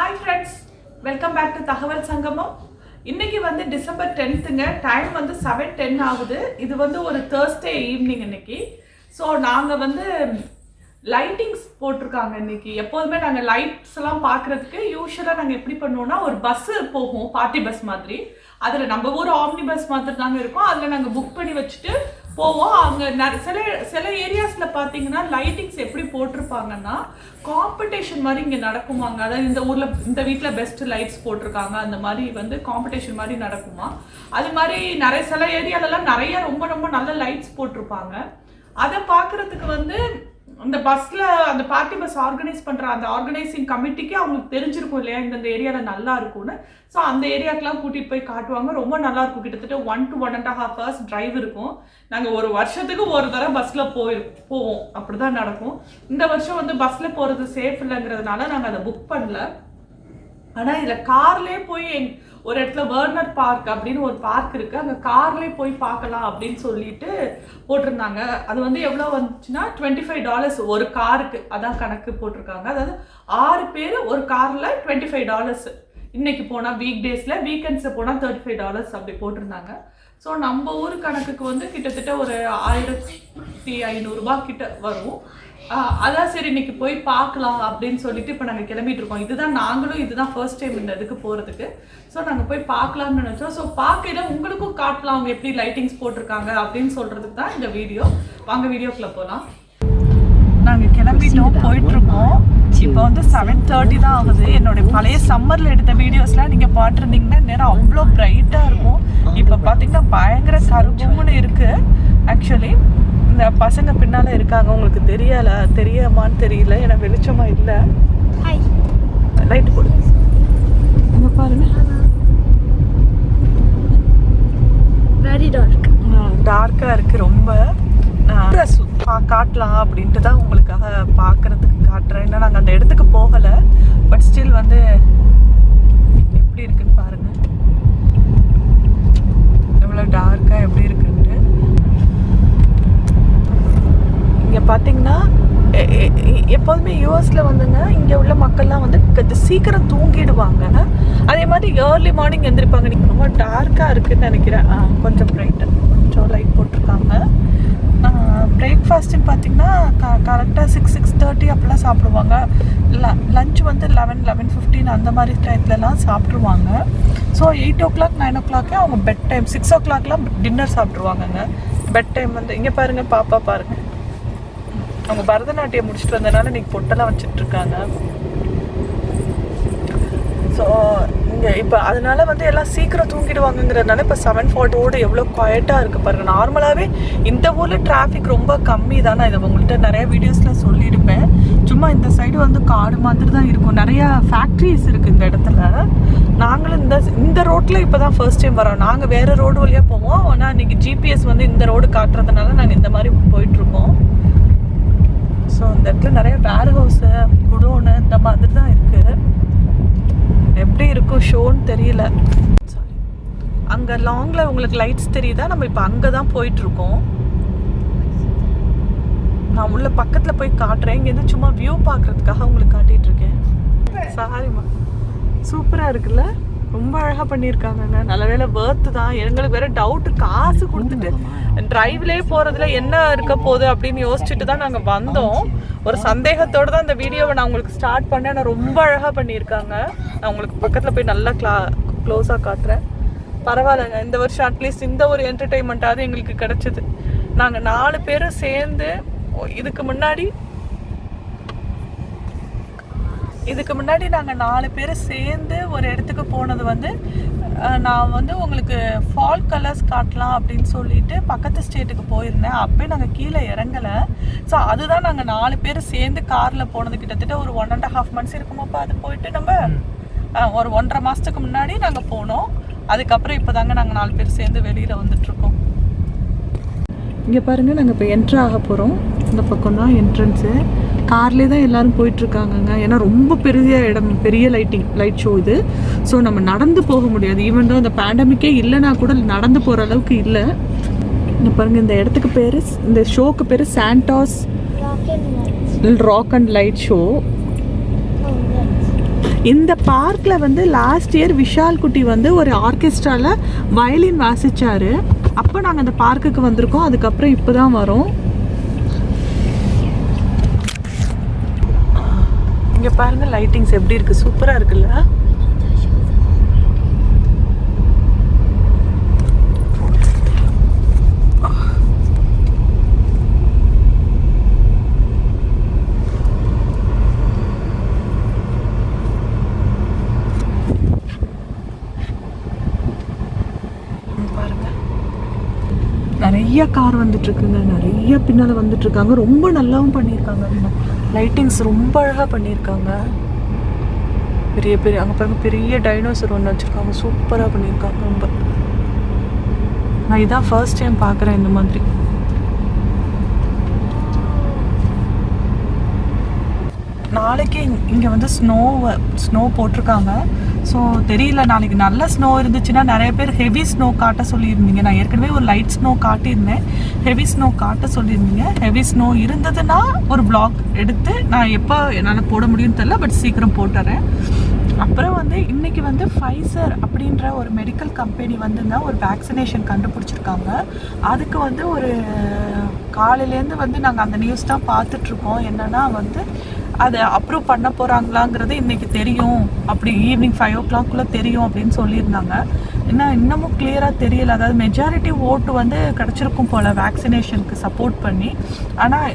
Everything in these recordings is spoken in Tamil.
Hi friends, welcome back to தகவல் சங்கமம். இன்னைக்கு வந்து டிசம்பர் 10ங்க, டைம் வந்து 7:10 ஆகுது. இது வந்து ஒரு Thursday ஈவினிங் இன்னைக்கு. ஸோ நாங்கள் வந்து லைட்டிங்ஸ் போட்டிருக்காங்க இன்னைக்கு. எப்போதுமே நாங்கள் லைட்ஸ் எல்லாம் பார்க்குறதுக்கு யூஸ்வலாக நாங்கள் எப்படி பண்ணுவோம்னா, ஒரு பஸ்ஸு போகும், பார்ட்டி பஸ் மாதிரி. அதில் நம்ம ஊர் ஆம்னி பஸ் மாதிரி தாங்க இருக்கும். அதில் நாங்கள் புக் பண்ணி வச்சுட்டு போவோம். அங்கே சில ஏரியாஸில் பார்த்தீங்கன்னா லைட்டிங்ஸ் எப்படி போட்டிருப்பாங்கன்னா, காம்படிஷன் மாதிரி இங்கே நடக்குமாங்க. அதாவது இந்த ஊரில் இந்த வீட்டில் பெஸ்ட் லைட்ஸ் போட்டிருக்காங்க, அந்த மாதிரி வந்து காம்படிஷன் மாதிரி நடக்குமா. அது மாதிரி சில ஏரியாலலாம் நிறைய ரொம்ப ரொம்ப நல்ல லைட்ஸ் போட்டிருப்பாங்க. அதை பார்க்குறதுக்கு வந்து அந்த பஸ்ஸில் அந்த பார்ட்டி பஸ் ஆர்கனைஸ் பண்ணுற அந்த ஆர்கனைசிங் கமிட்டிக்கு அவங்களுக்கு தெரிஞ்சிருக்கும் இல்லையா, இந்த ஏரியாவில் நல்லா இருக்கும்னு. ஸோ அந்த ஏரியாக்கெலாம் கூட்டிகிட்டு போய் காட்டுவாங்க. ரொம்ப நல்லாயிருக்கும். கிட்டத்தட்ட 1 to 1.5 hours டிரைவ் இருக்கும். நாங்கள் ஒரு வருஷத்துக்கு ஒரு தடவை பஸ்ஸில் போவோம். அப்படி தான் நடக்கும். இந்த வருஷம் வந்து பஸ்ஸில் போகிறது சேஃப் இல்லைங்கிறதுனால நாங்கள் அதை புக் பண்ணல. ஆனால் இதில் கார்லேயே போய் ஒரு இடத்துல வர்னர் பார்க் அப்படின்னு ஒரு பார்க் இருக்குது, அங்கே கார்லேயே போய் பார்க்கலாம் அப்படின்னு சொல்லிட்டு போட்டிருந்தாங்க. அது வந்து எவ்வளோ வந்துச்சுன்னா $25 ஒரு காருக்கு, அதான் கணக்கு போட்டிருக்காங்க. அதாவது 6 பேர் ஒரு காரில் $25. இன்னைக்கு போனால் வீக் டேஸில், வீக்கெண்ட்ஸில் போனால் $35 அப்படி போட்டிருந்தாங்க. ஸோ நம்ம ஊர் கணக்குக்கு வந்து கிட்டத்தட்ட ஒரு 1500 கிட்ட வரும். அதான் சரி இன்னைக்கு போய் பார்க்கலாம் அப்படின்னு சொல்லிட்டு இப்போ நாங்கள் கிளம்பிட்டு இருக்கோம். இதுதான் ஃபர்ஸ்ட் டைம் இந்த இதுக்கு போகிறதுக்கு. ஸோ நாங்கள் போய் பார்க்கலாம்னு நினச்சோம். ஸோ பார்க்கல உங்களுக்கும் காட்டலாம் அவங்க எப்படி லைட்டிங்ஸ் போட்டிருக்காங்க அப்படின்னு சொல்கிறதுக்கு தான் இந்த வீடியோ. வாங்க வீடியோக்குள்ளே போகலாம். நாங்கள் கிளம்பிட்டோம், போயிட்டுருக்கோம். இப்போ வந்து 7:30 தான் ஆகுது. என்னுடைய பழைய சம்மரில் எடுத்த வீடியோஸ்லாம் நீங்கள் பார்த்துருந்தீங்கன்னா நேரம் அவ்வளோ பிரைட்டாக இருக்கும். இப்போ பார்த்தீங்கன்னா பயங்கர கருகும்னு இருக்குது. ஆக்சுவலி இந்த பசங்க பின்னால் இருக்காங்க, உங்களுக்கு தெரியுமான்னு தெரியல, ஏன்னா வெளிச்சமாக இல்லை. லைட் போடு, இங்கே பாருங்க, வெரி டார்க்காக இருக்குது ரொம்ப. காட்டலாம் அப்படின்ட்டு தான் உங்களுக்காக பார்க்குறதுக்கு காட்டுறேன். ஏன்னா நாங்கள் அந்த இடத்துக்கு போகலை, பட் ஸ்டில் வந்து எப்படி இருக்குன்னு பாருங்கள், எவ்வளோ டார்க்காக எப்படி இருக்குன்ட்டு. இங்கே பார்த்தீங்கன்னா எப்போதுமே யூஎஸில் வந்துங்க இங்கே உள்ள மக்கள்லாம் வந்து சீக்கிரம் தூங்கிடுவாங்க. அதே மாதிரி ஏர்லி மார்னிங் எந்திரிப்பாங்க. நீங்கள் ரொம்ப டார்க்காக இருக்குதுன்னு நினைக்கிறேன். கொஞ்சம் பிரைட்டாக கொஞ்சம் லைட் போட்டிருக்காங்க. பிரேக்ஃபாஸ்ட்டுன்னு பார்த்தீங்கன்னா கரெக்டாக 6:30 அப்படிலாம் சாப்பிடுவாங்க. லஞ்ச் வந்து 11:15 அந்த மாதிரி டயத்துலலாம் சாப்பிட்ருவாங்க. ஸோ 8 o'clock 9 o'clock அவங்க பெட் டைம். 6 o'clockலாம் டின்னர் சாப்பிட்ருவாங்கங்க. பெட் டைம் வந்து இங்கே பாருங்கள், பாப்பா பாருங்கள், அவங்க பரதநாட்டியம் முடிச்சுட்டு வந்ததுனால இன்றைக்கி பொட்டெல்லாம் வச்சுட்ருக்காங்க. ஸோ இங்கே இப்போ அதனால வந்து எல்லாம் சீக்கிரம் தூங்கிடுவாங்கங்கிறதுனால இப்போ 7:40 எவ்வளோ குவாய்ட்டாக இருக்குது பாருங்கள். நார்மலாகவே இந்த ஊரில் டிராஃபிக் ரொம்ப கம்மி தானே. இதை உங்கள்கிட்ட நிறைய வீடியோஸில் சொல்லியிருப்பேன். சும்மா இந்த சைடு வந்து காடு மாதிரி தான் இருக்கும். நிறையா ஃபேக்ட்ரிஸ் இருக்குது இந்த இடத்துல. நாங்களும் இந்த ரோட்டில் இப்போ தான் ஃபர்ஸ்ட் டைம் வரோம். நாங்கள் வேறு ரோடு வழியாக போவோம். ஆனால் இன்றைக்கி ஜிபிஎஸ் வந்து இந்த ரோடு காட்டுறதுனால நாங்கள் இந்த மாதிரி போயிட்டுருக்கோம். ஸோ இந்த இடத்துல நிறைய வேர் ஹவுஸு, குடோனு இந்த மாதிரி தான் இருக்குது. எப்படி இருக்கும் ஷோன்னு தெரியல. அங்கே லாங்கில் உங்களுக்கு லைட்ஸ் தெரியுதா? நம்ம இப்போ அங்கே தான் போயிட்டுருக்கோம். நான் உள்ள பக்கத்தில் போய் காட்டுறேன். இங்கேருந்து சும்மா வியூ பார்க்குறதுக்காக உங்களுக்கு காட்டிகிட்ருக்கேன். சாரிம்மா, சூப்பராக இருக்குல்ல, ரொம்ப அழகாக பண்ணியிருக்காங்கங்க. நல்ல வேலை வேர்த்து தான். எங்களுக்கு வேறு டவுட்டு, காசு கொடுத்துட்டு டிரைவ்லேயே போகிறதுல என்ன இருக்க போகுது அப்படின்னு யோசிச்சுட்டு தான் நாங்கள் வந்தோம். ஒரு சந்தேகத்தோடு தான் இந்த வீடியோவை நான் உங்களுக்கு ஸ்டார்ட் பண்ணேன். ஆனால் ரொம்ப அழகாக பண்ணியிருக்காங்க. நான் உங்களுக்கு பக்கத்தில் போய் நல்லா க்ளோஸாக காட்டுறேன். பரவாயில்லைங்க, இந்த வருஷம் அட்லீஸ்ட் இந்த ஒரு என்டர்டெயின்மெண்ட்டாவது எங்களுக்கு கிடச்சிது. நாங்கள் 4 பேரும் சேர்ந்து இதுக்கு முன்னாடி நாங்கள் 4 பேர் சேர்ந்து ஒரு இடத்துக்கு போனது வந்து, நான் வந்து உங்களுக்கு ஃபால் கலர்ஸ் காட்டலாம் அப்படின்னு சொல்லிட்டு பக்கத்து ஸ்டேட்டுக்கு போயிருந்தேன். அப்போயே நாங்கள் கீழே இறங்கலை. ஸோ அதுதான் நாங்கள் 4 பேர் சேர்ந்து காரில் போனது. கிட்டத்தட்ட ஒரு 1.5 months இருக்குமாப்பா. அது போயிட்டு நம்ம ஒரு 1.5 மாதத்துக்கு முன்னாடி நாங்கள் போனோம். அதுக்கப்புறம் இப்போ தாங்க நாங்கள் 4 பேர் சேர்ந்து வெளியில் வந்துட்டுருக்கோம். இங்கே பாருங்கள், நாங்கள் இப்போ என்ட்ரு ஆக போகிறோம். இந்த பக்கம் தான் என்ட்ரன்ஸு. கார்லேயே தான் எல்லோரும் போயிட்டுருக்காங்கங்க. ஏன்னா ரொம்ப பெரிய லைட் ஷோ இது. ஸோ நம்ம நடந்து போக முடியாது. ஈவன் தான் இந்த பேண்டமிக்கே இல்லைனா கூட நடந்து போகிற அளவுக்கு இல்லை. இந்த பாருங்கள், இந்த இடத்துக்கு பேர், இந்த ஷோக்கு பேர் Santa's rock and light show. இந்த பார்க்கில் வந்து லாஸ்ட் இயர் விஷால் குட்டி வந்து ஒரு ஆர்கெஸ்ட்ராவில் வயலின் வாசிச்சாரு. அப்போ நாங்கள் அந்த பார்க்குக்கு வந்திருக்கோம். அதுக்கப்புறம் இப்போ தான் வரோம். இங்கே பாருங்கள் லைட்டிங்ஸ் எப்படி இருக்குது, சூப்பராக இருக்குல்ல. நிறைய கார் வந்துட்டுருக்குங்க, நிறைய பின்னால் வந்துட்டுருக்காங்க. ரொம்ப நல்லாவும் பண்ணியிருக்காங்க. லைட்டிங்ஸ் ரொம்ப அழகாக பண்ணியிருக்காங்க. பெரிய பெரிய அங்கே பாருங்க, பெரிய டைனோசர் ஒன்று வச்சுருக்காங்க. சூப்பராக பண்ணியிருக்காங்க. ரொம்ப நான் இதான் ஃபர்ஸ்ட் டைம் பார்க்குறேன் இந்த மாதிரி. நாளைக்கு இங்கே வந்து ஸ்னோ போட்டிருக்காங்க. ஸோ தெரியல, நாளைக்கு நல்ல ஸ்னோ இருந்துச்சுன்னா நிறைய பேர் ஹெவி ஸ்னோ காட்ட சொல்லியிருந்தீங்க. நான் ஏற்கனவே ஒரு லைட் ஸ்னோ காட்டியிருந்தேன், ஹெவி ஸ்னோ காட்ட சொல்லியிருந்தீங்க. ஹெவி ஸ்னோ இருந்ததுன்னா ஒரு vlog எடுத்து நான் எப்போ என்னால் போட முடியும்னு தெரியல, பட் சீக்கிரம் போட்டுறேன். அப்புறம் வந்து இன்றைக்கி வந்து ஃபைசர் அப்படின்ற ஒரு மெடிக்கல் கம்பெனி வந்துங்க ஒரு வேக்சினேஷன் கண்டுபிடிச்சிருக்காங்க. அதுக்கு வந்து ஒரு காலையிலேருந்து வந்து நாங்கள் அந்த நியூஸ் தான் பார்த்துட்ருக்கோம். என்னென்னா வந்து அதை அப்ரூவ் பண்ண போகிறாங்களாங்கிறது இன்றைக்கி தெரியும், அப்படி ஈவினிங் 5 o'clock தெரியும் அப்படின்னு சொல்லியிருந்தாங்க. ஏன்னா இன்னமும் கிளியராக தெரியல. அதாவது மெஜாரிட்டி ஓட்டு வந்து கிடச்சிருக்கும் போல் வேக்சினேஷனுக்கு சப்போர்ட் பண்ணி. ஆனால்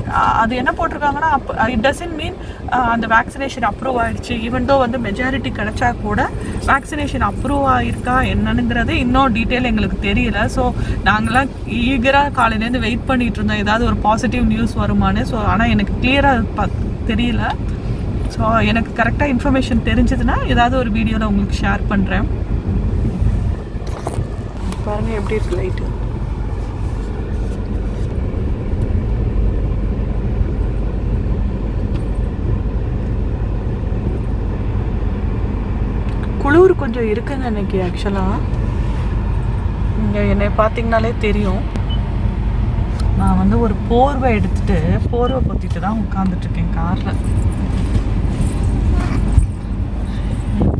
அது என்ன போட்டிருக்காங்கன்னா, இட் டசன்ட் மீன் அந்த வேக்சினேஷன் அப்ரூவ் ஆகிடுச்சு. ஈவன் தோ வந்து மெஜாரிட்டி கிடச்சா கூட வேக்சினேஷன் அப்ரூவ் ஆகிருக்கா என்னங்கிறது இன்னும் டீட்டெயில் எங்களுக்கு தெரியல. ஸோ நாங்களாம் ஈகராக காலையிலேருந்து வெயிட் பண்ணிகிட்டு இருந்தோம் ஏதாவது ஒரு பாசிட்டிவ் நியூஸ் வருமானு. ஸோ ஆனால் எனக்கு கிளியராக தெரியல. ஸோ எனக்கு கரெக்டாக இன்ஃபர்மேஷன் தெரிஞ்சதுன்னா ஏதாவது ஒரு வீடியோவில் உங்களுக்கு ஷேர் பண்ணுறேன். பாருங்கள் எப்படி இருக்கு லைட்டு. குளிர் கொஞ்சம் இருக்குங்க இன்னைக்கு. ஆக்சுவலாக இங்கே என்னை பார்த்தீங்கனாலே தெரியும். நான் வந்து ஒரு போர்வை எடுத்துகிட்டு போர்வை பொத்திட்டு தான் உட்காந்துட்ருக்கேன் காரில்.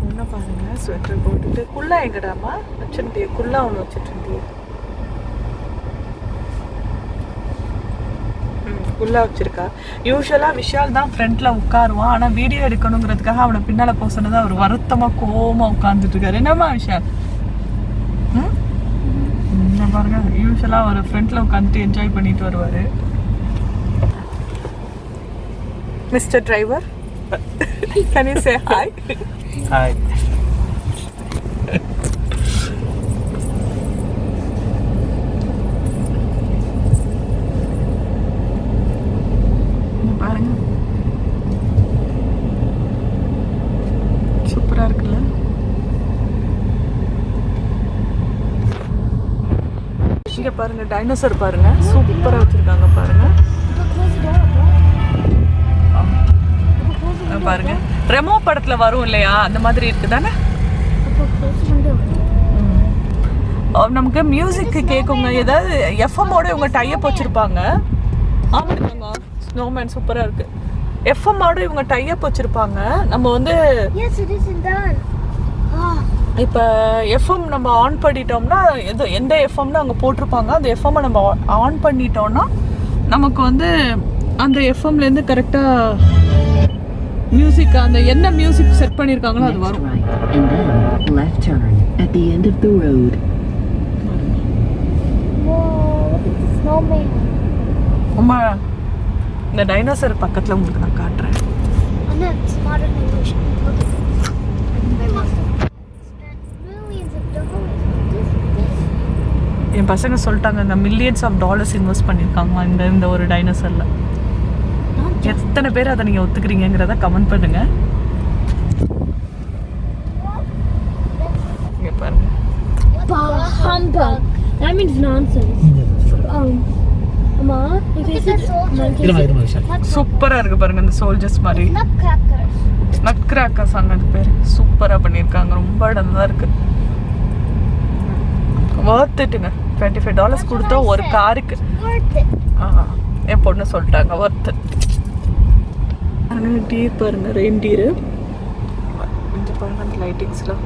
பொண்ணை பாருங்கள், ஸ்வெட்டர் போட்டுட்டு. குள்ளா எங்கடாமா வச்சுருந்தியே? குள்ளா ஒன்று வச்சுட்ருந்தியே? குள்ளா வச்சுருக்கா. யூஸ்வலாக விஷால் தான் ஃப்ரண்ட்டில் உட்காருவான். ஆனால் வீடியோ எடுக்கணுங்கிறதுக்காக அவனை பின்னால் போக சொன்னதான் அவர் வருத்தமாக கோவமாக உட்காந்துட்ருக்காரு. என்னம்மா விஷால்? பாருங்க, யூஸ்வலாக ஒரு ஃப்ரண்ட்ல உட்காந்துட்டு என்ஜாய் பண்ணிட்டு வருவாரு. Mister driver, can you say hi? Hi. பாருங்க, சூப்பரா இருக்குல்ல. இங்க பாருங்க டைனோசர் பாருங்க, சூப்பரா வச்சிருக்காங்க பாருங்க. பாருங்க ரெமோ படத்துல வரும் இல்லையா, அந்த மாதிரி இருக்குதானே. நமக்கு மியூசிக் கேட்குங்க. ஏதாவது எஃப்எம்மோட இவங்க டைப் வச்சிருப்பாங்க. ஆமாங்க, ஸ்னோமேன் சூப்பரா இருக்கு. எஃப்எம்மோட இவங்க டைப் வச்சிருப்பாங்க. நம்ம வந்து இப்போ எஃப்எம் நம்ம ஆன் பண்ணிட்டோம்னா, எந்த எஃப்எம்னு அங்கே போட்டிருப்பாங்க, அந்த எஃப்எம்மை நம்ம ஆன் பண்ணிட்டோம்னா நமக்கு வந்து அந்த எஃப்எம்லேருந்து கரெக்டாக மியூசிக், அந்த என்ன மியூசிக் செட் பண்ணியிருக்காங்களோ அது வரும். அம்மா, இந்த டைனோசர் பக்கத்தில் உங்களுக்கு நான் காட்டுறேன். என் பசங்க சொல்லிட்டாங்க, இந்த மில்லியன்ஸ் ஆஃப் டாலர்ஸ் இன்வெஸ்ட் பண்ணியிருக்காங்க இந்த ஒரு டைனோசரில். எத்தனை பேர் அதை நீங்கள் ஒத்துக்கிறீங்கிறத கமெண்ட் பண்ணுங்க. இங்கே பாருங்க. That means nonsense. சூப்பரா இருக்கு பாருங்க இந்த சோல்ஜர்ஸ் மாதிரி. நட் கிராக்கர்ஸ் அது பேர். சூப்பரா பண்ணியிருக்காங்க, ரொம்ப நல்லா இருக்கு. வர்த் இட்டுங்க. $25 கொடுத்தா ஒரு காருக்கு. என் பொண்ணு சொல்லிட்டாங்க வர்த்து. டீர் பாருங்க, ரெயின் டீரு. பாருங்க அந்த லைட்டிங்ஸ்லாம்.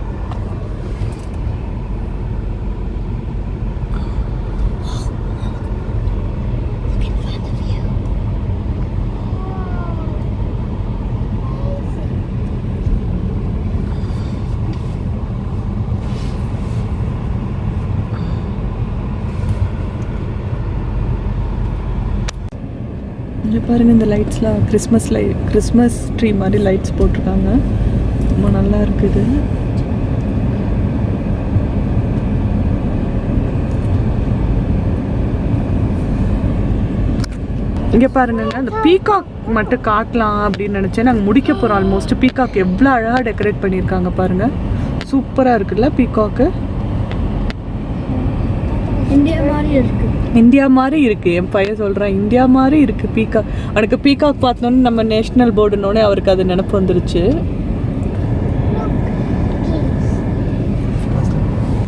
இங்கே பாருங்கள் இந்த லைட்ஸ்லாம் கிறிஸ்மஸ் ட்ரீ மாதிரி லைட்ஸ் போட்டிருக்காங்க. ரொம்ப நல்லா இருக்குது. இங்கே பாருங்கங்க அந்த பீகாக் மட்டும் காட்டலாம் அப்படின்னு நினச்சேன். நாங்கள் முடிக்க போகிறோம் ஆல்மோஸ்ட். பீகாக் எவ்வளோ அழகாக டெக்கரேட் பண்ணியிருக்காங்க பாருங்கள். சூப்பராக இருக்குல்ல பீகாக்கு. இந்தியா மாதிரி இருக்குது. என் பையன் சொல்கிறான் இந்தியா மாதிரி இருக்குது பீகாக். அவனுக்கு பீகாக் பார்த்தோன்னே நம்ம நேஷ்னல் போர்டுனோடனே அவருக்கு அது நினப்பு வந்துருச்சு.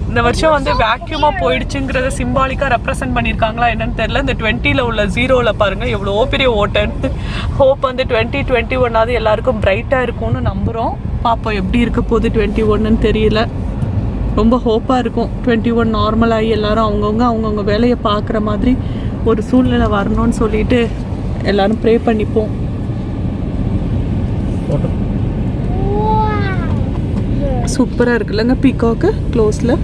இந்த வருஷம் வந்து வேக்யூமாக போயிடுச்சுங்கிறத சிம்பாலிக்காக ரெப்ரசென்ட் பண்ணியிருக்காங்களா என்னன்னு தெரியல. இந்த 20ல் உள்ள 0வில் பாருங்கள் எவ்வளோ பெரிய ஓட்டன்னு. ஹோப் வந்து 2021 எல்லாருக்கும் பிரைட்டாக இருக்கும்னு நம்புகிறோம். பார்ப்போம் எப்படி இருக்க போகுது 21ன்னு தெரியல. ரொம்ப ஹோப்பாக இருக்கும் 21 நார்மலாகி எல்லோரும் அவங்கவுங்க வேலையை பார்க்குற மாதிரி ஒரு சூழ்நிலை வரணும்னு சொல்லிட்டு எல்லோரும் ப்ரே பண்ணிப்போம். சூப்பராக இருக்குல்லங்க பீகாக்கு க்ளோஸில்.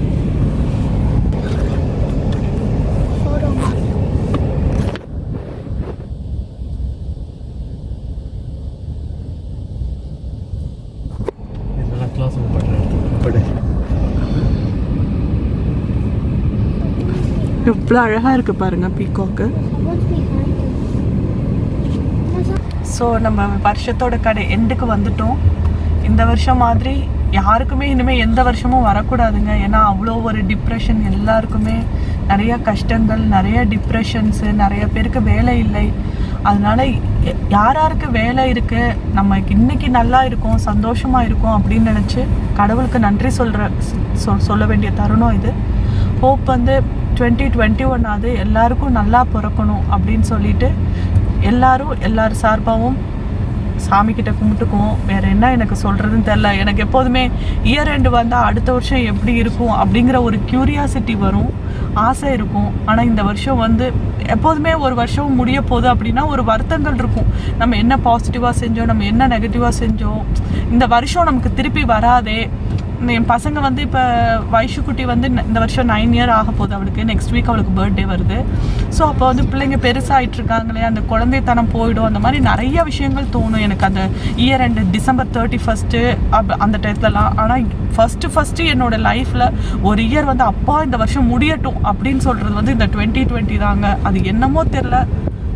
எவ்வளோ அழகாக இருக்குது பாருங்கள் பீகாக்கு. ஸோ நம்ம வருஷத்தோட எண்டுக்கு வந்துட்டோம். இந்த வருஷம் மாதிரி யாருக்குமே இனிமேல் எந்த வருஷமும் வரக்கூடாதுங்க. ஏன்னா அவ்வளோ ஒரு டிப்ரெஷன், எல்லாருக்குமே நிறைய கஷ்டங்கள், நிறைய டிப்ரெஷன்ஸு, நிறைய பேருக்கு வேலை இல்லை. அதனால யாருக்கு வேலை இருக்குது, நம்ம இன்னைக்கு நல்லா இருக்கோம், சந்தோஷமாக இருக்கோம் அப்படின்னு நினச்சி கடவுளுக்கு நன்றி சொல்ல வேண்டிய தருணம் இது. ஹோப் வந்து 2021 எல்லாருக்கும் நல்லா பிறக்கணும் அப்படின்னு சொல்லிட்டு எல்லார் சார்பாகவும் சாமிக்கிட்ட கும்பிட்டுக்குவோம். வேறு என்ன எனக்கு சொல்கிறதுன்னு தெரில. எனக்கு எப்போதுமே இயர் எண்டு வந்தால் அடுத்த வருஷம் எப்படி இருக்கும் அப்படிங்கிற ஒரு க்யூரியாசிட்டி வரும், ஆசை இருக்கும். ஆனால் இந்த வருஷம் வந்து எப்போதுமே ஒரு வருஷம் முடிய போகுது அப்படின்னா ஒரு வருத்தங்கள் இருக்கும். நம்ம என்ன பாசிட்டிவாக செஞ்சோம், நம்ம என்ன நெகட்டிவாக செஞ்சோம், இந்த வருஷம் நமக்கு திருப்பி வராதே. என் பசங்க வந்து இப்போ வைஷுக்குட்டி வந்து இந்த வருஷம் 9 இயர் ஆக போகுது அவளுக்கு. நெக்ஸ்ட் வீக் அவளுக்கு பர்த்டே வருது. ஸோ அப்போ வந்து பிள்ளைங்க பெருசாகிட்டு இருக்காங்களே, அந்த குழந்தைத்தனம் போயிடும். அந்த மாதிரி நிறைய விஷயங்கள் தோணும் எனக்கு அந்த இயர் எண்டு டிசம்பர் 31 அந்த டயத்துலலாம். ஆனால் ஃபஸ்ட்டு என்னோடய லைஃப்பில் ஒரு இயர் வந்து அப்பா இந்த வருஷம் முடியட்டும் அப்படின்னு சொல்கிறது வந்து இந்த 2020 தாங்க. அது என்னமோ தெரில,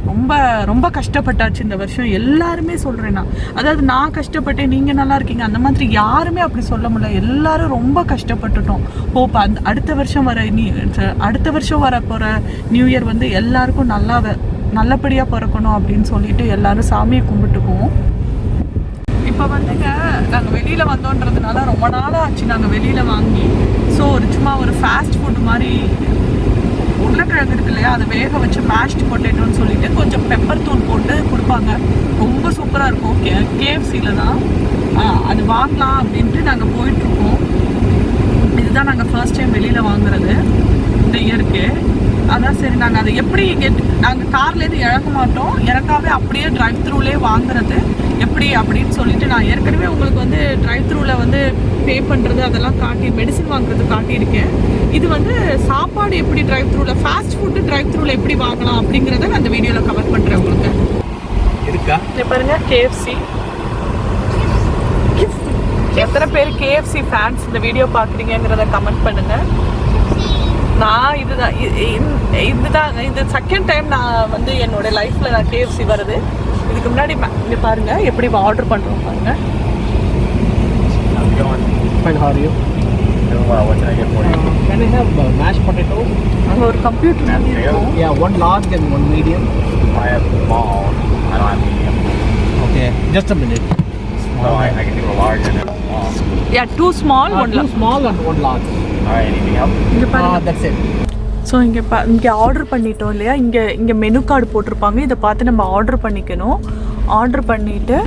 ரொம்ப ரொம்ப கஷ்டப்பட்டாச்சு இந்த வருஷம். எல்லாருமே சொல்கிறேன் நான், அதாவது நான் கஷ்டப்பட்டேன், நீங்கள் நல்லா இருக்கீங்க அந்த மாதிரி யாருமே அப்படி சொல்ல முடியல. எல்லாரும் ரொம்ப கஷ்டப்பட்டுட்டோம். ஹோப் அடுத்த வருஷம் வர போகிற நியூ இயர் வந்து எல்லாருக்கும் நல்லபடியாக பிறக்கணும் அப்படின்னு சொல்லிட்டு எல்லாரும் சாமியை கும்பிட்டுக்குவோம். இப்போ வந்துங்க நாங்கள் வெளியில் வந்தோன்றதுனால ரொம்ப நாளாக ஆச்சு நாங்கள் வெளியில் வாங்கி. ஸோ சும்மா ஒரு ஃபாஸ்ட் ஃபுட் மாதிரி உருளைக்கிழங்கு இருக்கு இல்லையா, அதை வேக வச்சு மேஷ்டு பொட்டேட்டோன்னு சொல்லிட்டு கொஞ்சம் பெப்பர் தூள் போட்டு கொடுப்பாங்க. ரொம்ப சூப்பராக இருக்கும். KFCயில் தான் அது வாங்கலாம் அப்படின்ட்டு நாங்கள் போயிட்டுருக்கோம். இதுதான் நாங்கள் ஃபர்ஸ்ட் டைம் வெளியில் வாங்குறது இந்த இயருக்கு. அதான் சரி நாங்கள் அதை எப்படி நாங்கள் கார்லேருந்து இறங்க மாட்டோம், இறக்காவே அப்படியே ட்ரைவ் த்ரூலே வாங்குறது எப்படி அப்படின்னு சொல்லிட்டு நான் ஏற்கனவே உங்களுக்கு வந்து ட்ரைவ் த்ரூவில் வந்து பே பண்ணுறது அதெல்லாம் காட்டி மெடிசின் வாங்குறது காட்டியிருக்கேன். இது வந்து சாப்பாடு எப்படி ட்ரைவ் த்ரூவில், ஃபாஸ்ட் ஃபுட்டு ட்ரைவ் த்ரூவில் எப்படி வாங்கலாம் அப்படிங்கிறத நான் அந்த வீடியோவில் கவர் பண்ணுறேன் உங்களுக்கு. இருக்கா இது பாருங்க KFC. எத்தனை பேர் KFC ஃபேன்ஸ் இந்த வீடியோ பார்க்குறீங்கிறத கமெண்ட் பண்ணுங்கள். நான் இதுதான் இது செகண்ட் டைம் நான் வந்து என்னோடய லைஃப்பில் நான் KFC வருது. இதுக்கு முன்னாடி இங்கே பாருங்கள் எப்படி ஆர்டர் பண்ணுறோம் பாருங்கள். Can I have mashed potato? அங்கே ஒரு கம்ப்யூட்டர் இருக்கும். Yeah, one large and one medium. I have small. I don't have medium. Okay, just a minute. So I can do a large and a small. Yeah, 2 small, 1 2 small and 1 large. Alright, anything else? இங்கே பாருங்கள். That's it. ஸோ இங்கே ஆர்டர் பண்ணிட்டோம் இல்லையா, இங்கே மெனு கார்டு போட்டிருப்பாங்க. இதை பார்த்து நம்ம ஆர்டர் பண்ணிக்கணும். ஆர்டர் பண்ணிவிட்டு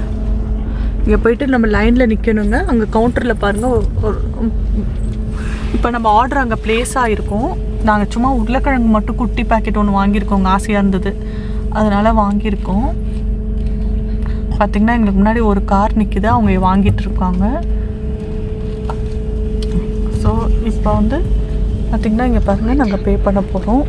இங்கே போயிட்டு நம்ம லைனில் நிற்கணுங்க. அங்கே கவுண்டரில் பாருங்கள் இப்போ நம்ம ஆர்டர் அங்கே ப்ளேஸ் ஆகிருக்கோம். நாங்கள் சும்மா உருளைக்கிழங்கு மட்டும் குட்டி பேக்கெட் ஒன்று வாங்கியிருக்கோங்க, ஆசையாக இருந்தது அதனால் வாங்கியிருக்கோம். பார்த்திங்கன்னா எங்களுக்கு முன்னாடி ஒரு கார் நிற்கிது, அவங்க வாங்கிட்டு இருக்காங்க. ஸோ இப்போ வந்து பார்த்திங்கன்னா இங்கே பாருங்கள் நாங்கள் பே பண்ண போகிறோம்.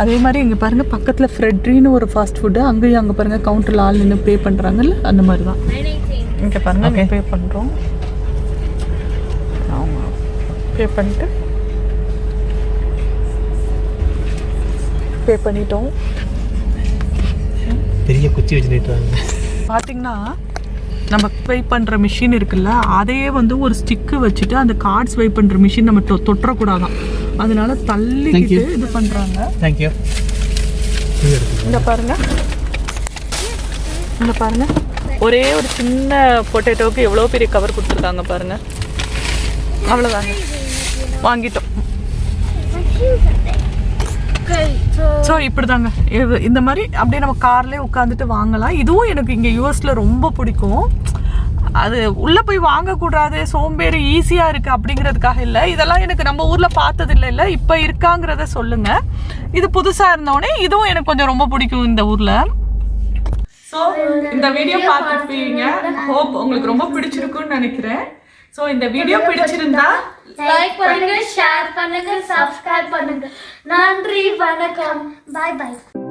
அதே மாதிரி இங்கே பாருங்கள் பக்கத்தில் ஃப்ரெட்ரின்னு ஒரு ஃபாஸ்ட் ஃபுட்டு, அங்கேயும் அங்கே பாருங்கள் கவுண்டரில் ஆள் நின்று பே பண்ணுறாங்கல்ல, அந்த மாதிரி தான் இங்கே பாருங்கள் நாங்கள் பே பண்ணுறோம். ஆமாம், பே பண்ணிட்டோம். பெரிய குச்சி வச்சுட்டு பார்த்திங்கன்னா நம்ம ஸ்வைப் பண்ணுற மிஷின் இருக்குல்ல, அதையே வந்து ஒரு ஸ்டிக்கு வச்சுட்டு அந்த கார்டு ஸ்வைப் பண்ணுற மிஷின் நம்ம தொட்டுறக்கூடாதான், அதனால தள்ளிக்கிட்டு இது பண்ணுறாங்க. தேங்க்யூ. இங்கே பாருங்க ஒரே ஒரு சின்ன பொட்டேட்டோவுக்கு எவ்வளோ பெரிய கவர் கொடுத்துருக்காங்க பாருங்கள். அவ்வளோதாங்க, வாங்கிட்டோம். ஸோ இப்படி தாங்க இந்த மாதிரி அப்படியே நம்ம கார்லேயே உட்காந்துட்டு வாங்கலாம். இதுவும் எனக்கு இங்கே யூஎஸில் ரொம்ப பிடிக்கும். அது உள்ளே போய் வாங்கக்கூடாது, சோம்பேறி, ஈஸியாக இருக்குது அப்படிங்கிறதுக்காக இல்லை, இதெல்லாம் எனக்கு நம்ம ஊரில் பார்த்தது இல்லை, இப்போ இருக்காங்கிறத சொல்லுங்கள். இது புதுசாக இருந்தோடனே இதுவும் எனக்கு கொஞ்சம் ரொம்ப பிடிக்கும் இந்த ஊரில். ஸோ இந்த வீடியோ பார்த்துருப்பீங்க, ஹோப் உங்களுக்கு ரொம்ப பிடிச்சிருக்குன்னு நினைக்கிறேன். ஸோ இந்த வீடியோ பிடிச்சிருந்தா லைக் பண்ணுங்க, ஷேர் பண்ணுங்க, சப்ஸ்கிரைப் பண்ணுங்க. நன்றி, வணக்கம், பாய் பாய்.